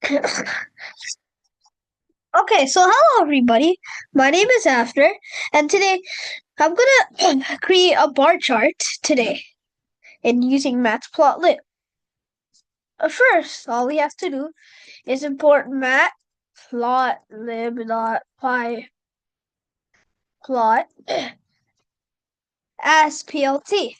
Okay, so hello everybody. My name is After, and today I'm gonna create a bar chart today in using Matplotlib. First, all we have to do is import matplotlib.py plot as plt.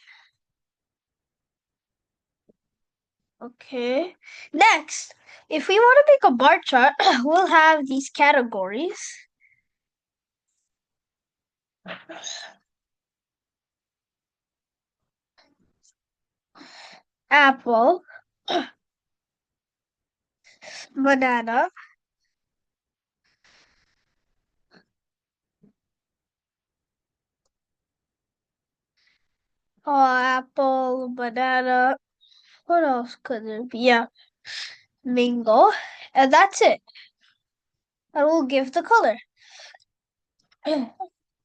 Okay. Next, if we want to make a bar chart, we'll have these categories. Apple, banana, apple, banana. What else could there be? Yeah, mango. And that's it. And we'll give the color.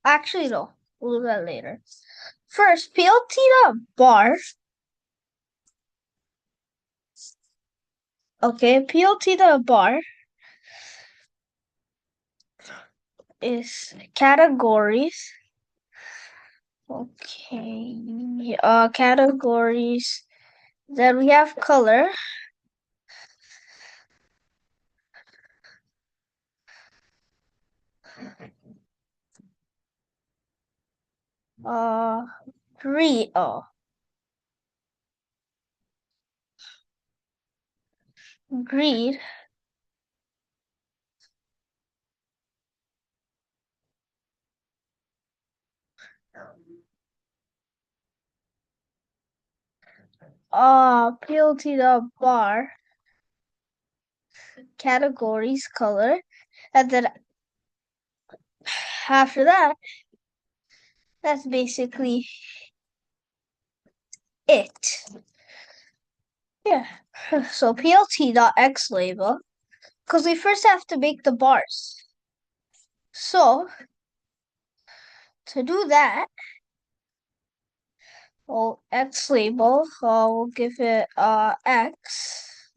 Actually, no. We'll do that later. First, PLT.bar. Okay, PLT.bar is categories. Okay, categories. Then we have color. Uh, green. Oh, green. PLT.bar categories color, and then after that, that's basically it. Yeah. So plt.x label, because we first have to make the bars. So to do that, we'll x label, we'll give it x,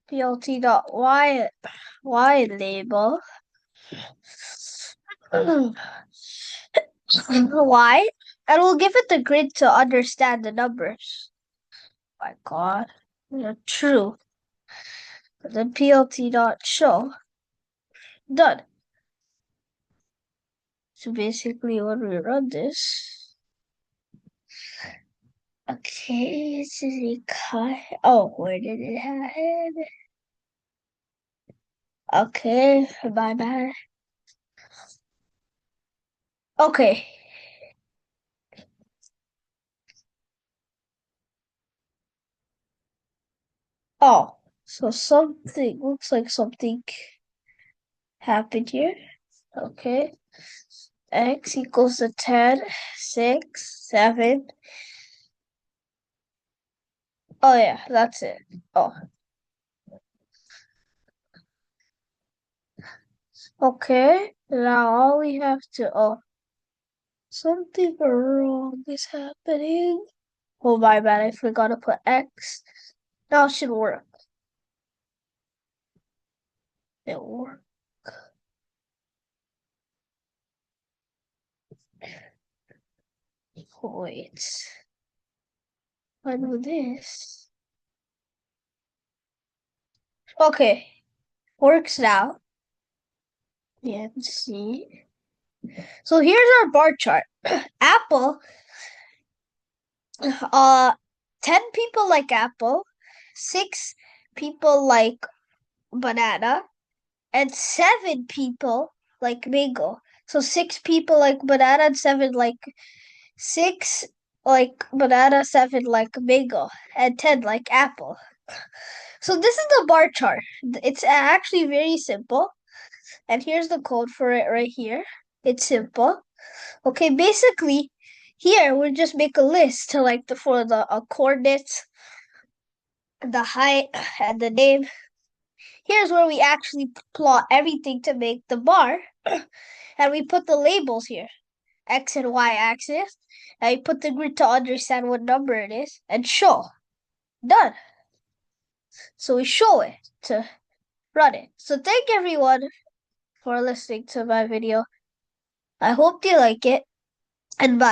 plt.y label, y, and we'll give it the grid to understand the numbers. My God, they're true. But then plt.show, done. So basically, when we run this, okay, this is a cut. Oh, where did it head? Okay, my bad. Okay. Oh, so something looks like something happened here. Okay. X equals to 10, 6, 7. Oh, yeah, that's it. Oh, okay. Now all we have to. Oh, something wrong is happening. Oh, my bad. I forgot to put X. Now it should work. It worked. Wait. I do this. Okay. Works now. Yeah, let's see. So here's our bar chart. Apple, uh, 10 people like apple, 6 people like banana, and 7 people like mango. So 6 people like banana and 7 like 6 like banana, 7 like mango, and 10 like apple. So this is the bar chart. It's actually very simple. And here's the code for it right here. It's simple. Okay, basically, here we just make a list to like for the coordinates, the height, and the name. Here's where we actually plot everything to make the bar, and we put the labels here, x and y axis, and we put the grid to understand what number it is, and show. Done. So we show it to run it. So thank everyone for listening to my video. I hope you like it, and bye.